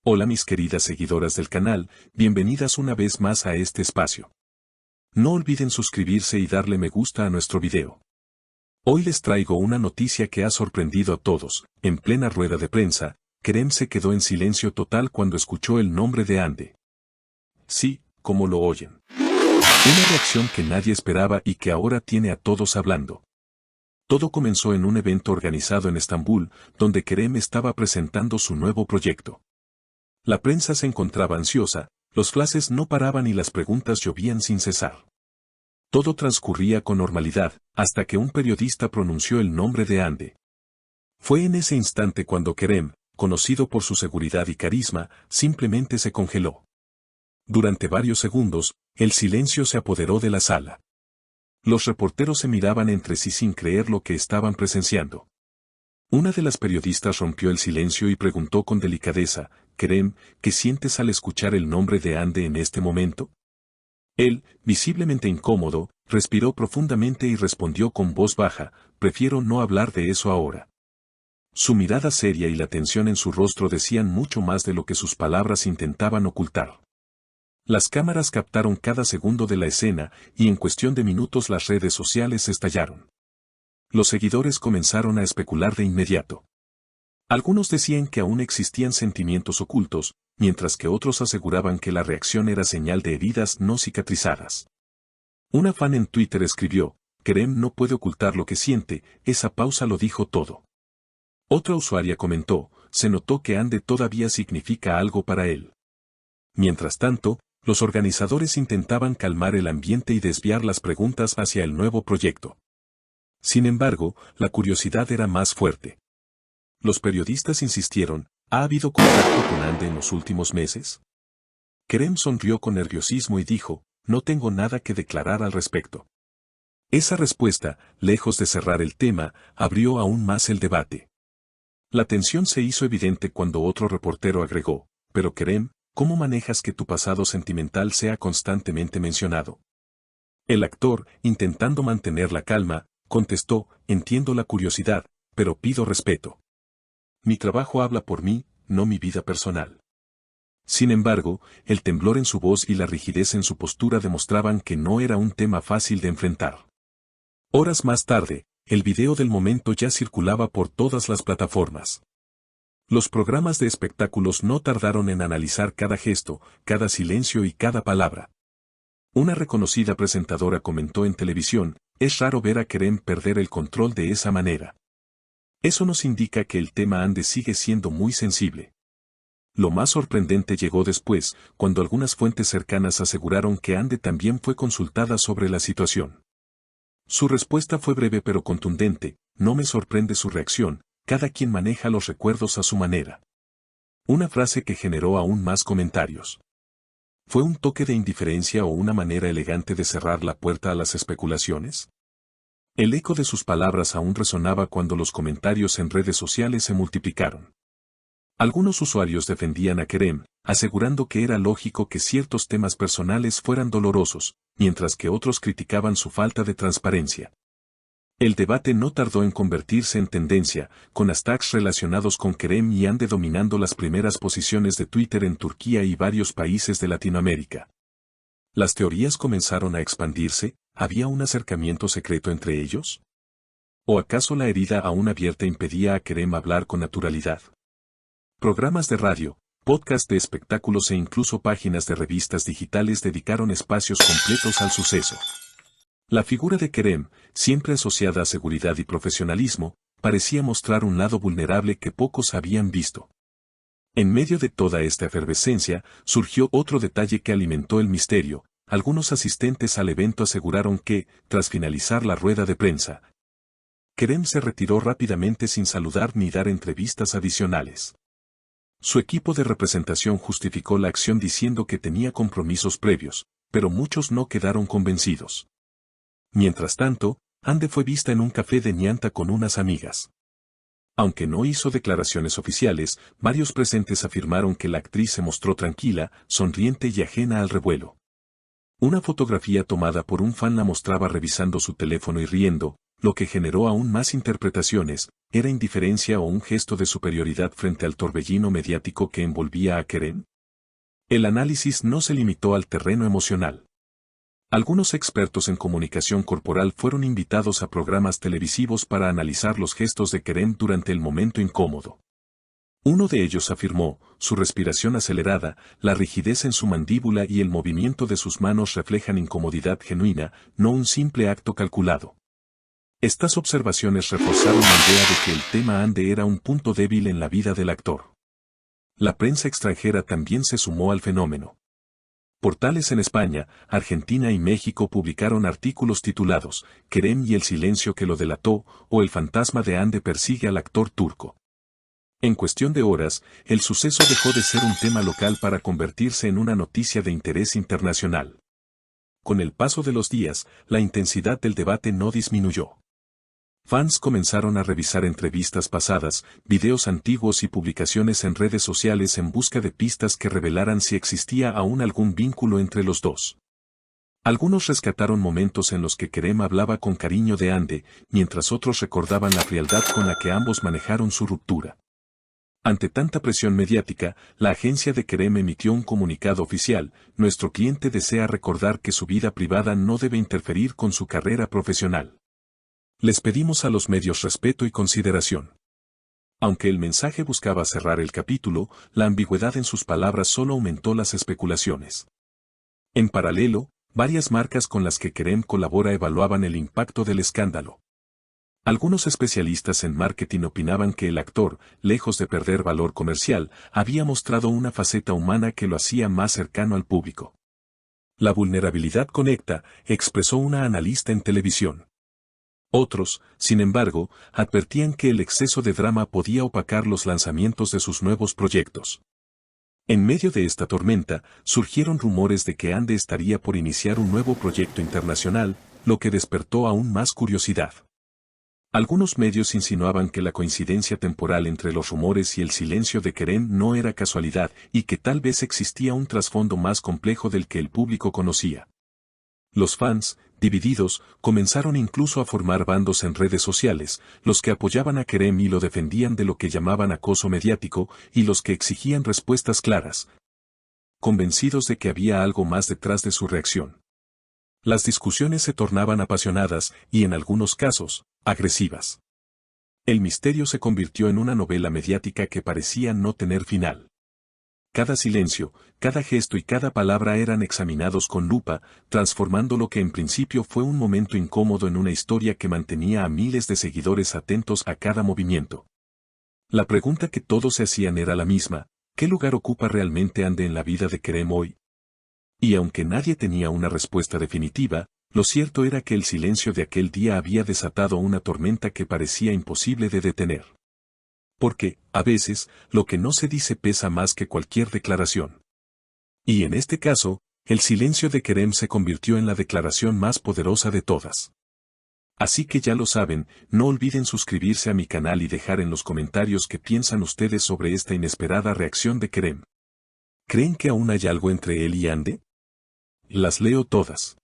Hola mis queridas seguidoras del canal, bienvenidas una vez más a este espacio. No olviden suscribirse y darle me gusta a nuestro video. Hoy les traigo una noticia que ha sorprendido a todos. En plena rueda de prensa, Kerem se quedó en silencio total cuando escuchó el nombre de Hande. Sí, como lo oyen. Una reacción que nadie esperaba y que ahora tiene a todos hablando. Todo comenzó en un evento organizado en Estambul, donde Kerem estaba presentando su nuevo proyecto. La prensa se encontraba ansiosa, los flashes no paraban y las preguntas llovían sin cesar. Todo transcurría con normalidad, hasta que un periodista pronunció el nombre de Hande. Fue en ese instante cuando Kerem, conocido por su seguridad y carisma, simplemente se congeló. Durante varios segundos, el silencio se apoderó de la sala. Los reporteros se miraban entre sí sin creer lo que estaban presenciando. Una de las periodistas rompió el silencio y preguntó con delicadeza: «Kerem, ¿qué sientes al escuchar el nombre de Hande en este momento?» Él, visiblemente incómodo, respiró profundamente y respondió con voz baja: «Prefiero no hablar de eso ahora». Su mirada seria y la tensión en su rostro decían mucho más de lo que sus palabras intentaban ocultar. Las cámaras captaron cada segundo de la escena y en cuestión de minutos las redes sociales estallaron. Los seguidores comenzaron a especular de inmediato. Algunos decían que aún existían sentimientos ocultos, mientras que otros aseguraban que la reacción era señal de heridas no cicatrizadas. Una fan en Twitter escribió: «Kerem no puede ocultar lo que siente, esa pausa lo dijo todo». Otra usuaria comentó: «Se notó que Hande todavía significa algo para él». Mientras tanto, los organizadores intentaban calmar el ambiente y desviar las preguntas hacia el nuevo proyecto. Sin embargo, la curiosidad era más fuerte. Los periodistas insistieron: ¿ha habido contacto con Hande en los últimos meses? Kerem sonrió con nerviosismo y dijo: «No tengo nada que declarar al respecto». Esa respuesta, lejos de cerrar el tema, abrió aún más el debate. La tensión se hizo evidente cuando otro reportero agregó: «Pero Kerem, ¿cómo manejas que tu pasado sentimental sea constantemente mencionado?» El actor, intentando mantener la calma, contestó: «Entiendo la curiosidad, pero pido respeto. Mi trabajo habla por mí, no mi vida personal». Sin embargo, el temblor en su voz y la rigidez en su postura demostraban que no era un tema fácil de enfrentar. Horas más tarde, el video del momento ya circulaba por todas las plataformas. Los programas de espectáculos no tardaron en analizar cada gesto, cada silencio y cada palabra. Una reconocida presentadora comentó en televisión: «Es raro ver a Kerem perder el control de esa manera. Eso nos indica que el tema Hande sigue siendo muy sensible». Lo más sorprendente llegó después, cuando algunas fuentes cercanas aseguraron que Hande también fue consultada sobre la situación. Su respuesta fue breve pero contundente: «No me sorprende su reacción, cada quien maneja los recuerdos a su manera». Una frase que generó aún más comentarios. ¿Fue un toque de indiferencia o una manera elegante de cerrar la puerta a las especulaciones? El eco de sus palabras aún resonaba cuando los comentarios en redes sociales se multiplicaron. Algunos usuarios defendían a Kerem, asegurando que era lógico que ciertos temas personales fueran dolorosos, mientras que otros criticaban su falta de transparencia. El debate no tardó en convertirse en tendencia, con hashtags relacionados con Kerem y Hande dominando las primeras posiciones de Twitter en Turquía y varios países de Latinoamérica. Las teorías comenzaron a expandirse: ¿había un acercamiento secreto entre ellos? ¿O acaso la herida aún abierta impedía a Kerem hablar con naturalidad? Programas de radio, podcasts de espectáculos e incluso páginas de revistas digitales dedicaron espacios completos al suceso. La figura de Kerem, siempre asociada a seguridad y profesionalismo, parecía mostrar un lado vulnerable que pocos habían visto. En medio de toda esta efervescencia, surgió otro detalle que alimentó el misterio. Algunos asistentes al evento aseguraron que, tras finalizar la rueda de prensa, Kerem se retiró rápidamente sin saludar ni dar entrevistas adicionales. Su equipo de representación justificó la acción diciendo que tenía compromisos previos, pero muchos no quedaron convencidos. Mientras tanto, Hande fue vista en un café de Ñanta con unas amigas. Aunque no hizo declaraciones oficiales, varios presentes afirmaron que la actriz se mostró tranquila, sonriente y ajena al revuelo. Una fotografía tomada por un fan la mostraba revisando su teléfono y riendo, lo que generó aún más interpretaciones, ¿era indiferencia o un gesto de superioridad frente al torbellino mediático que envolvía a Kerem? El análisis no se limitó al terreno emocional. Algunos expertos en comunicación corporal fueron invitados a programas televisivos para analizar los gestos de Kerem durante el momento incómodo. Uno de ellos afirmó, su respiración acelerada, la rigidez en su mandíbula y el movimiento de sus manos reflejan incomodidad genuina, no un simple acto calculado. Estas observaciones reforzaron la idea de que el tema Ande era un punto débil en la vida del actor. La prensa extranjera también se sumó al fenómeno. Portales en España, Argentina y México publicaron artículos titulados Kerem y el silencio que lo delató o El fantasma de Ande persigue al actor turco. En cuestión de horas, el suceso dejó de ser un tema local para convertirse en una noticia de interés internacional. Con el paso de los días, la intensidad del debate no disminuyó. Fans comenzaron a revisar entrevistas pasadas, videos antiguos y publicaciones en redes sociales en busca de pistas que revelaran si existía aún algún vínculo entre los dos. Algunos rescataron momentos en los que Kerem hablaba con cariño de Ande, mientras otros recordaban la frialdad con la que ambos manejaron su ruptura. Ante tanta presión mediática, la agencia de Kerem emitió un comunicado oficial: nuestro cliente desea recordar que su vida privada no debe interferir con su carrera profesional. Les pedimos a los medios respeto y consideración. Aunque el mensaje buscaba cerrar el capítulo, la ambigüedad en sus palabras solo aumentó las especulaciones. En paralelo, varias marcas con las que Kerem colabora evaluaban el impacto del escándalo. Algunos especialistas en marketing opinaban que el actor, lejos de perder valor comercial, había mostrado una faceta humana que lo hacía más cercano al público. La vulnerabilidad conecta, expresó una analista en televisión. Otros, sin embargo, advertían que el exceso de drama podía opacar los lanzamientos de sus nuevos proyectos. En medio de esta tormenta, surgieron rumores de que Ande estaría por iniciar un nuevo proyecto internacional, lo que despertó aún más curiosidad. Algunos medios insinuaban que la coincidencia temporal entre los rumores y el silencio de Kerem no era casualidad y que tal vez existía un trasfondo más complejo del que el público conocía. Los fans, divididos, comenzaron incluso a formar bandos en redes sociales, los que apoyaban a Kerem y lo defendían de lo que llamaban acoso mediático, y los que exigían respuestas claras, convencidos de que había algo más detrás de su reacción. Las discusiones se tornaban apasionadas y, en algunos casos, agresivas. El misterio se convirtió en una novela mediática que parecía no tener final. Cada silencio, cada gesto y cada palabra eran examinados con lupa, transformando lo que en principio fue un momento incómodo en una historia que mantenía a miles de seguidores atentos a cada movimiento. La pregunta que todos se hacían era la misma: ¿qué lugar ocupa realmente Ande en la vida de Kerem hoy? Y aunque nadie tenía una respuesta definitiva, lo cierto era que el silencio de aquel día había desatado una tormenta que parecía imposible de detener. Porque, a veces, lo que no se dice pesa más que cualquier declaración. Y en este caso, el silencio de Kerem se convirtió en la declaración más poderosa de todas. Así que ya lo saben, no olviden suscribirse a mi canal y dejar en los comentarios qué piensan ustedes sobre esta inesperada reacción de Kerem. ¿Creen que aún hay algo entre él y Ande? Las leo todas.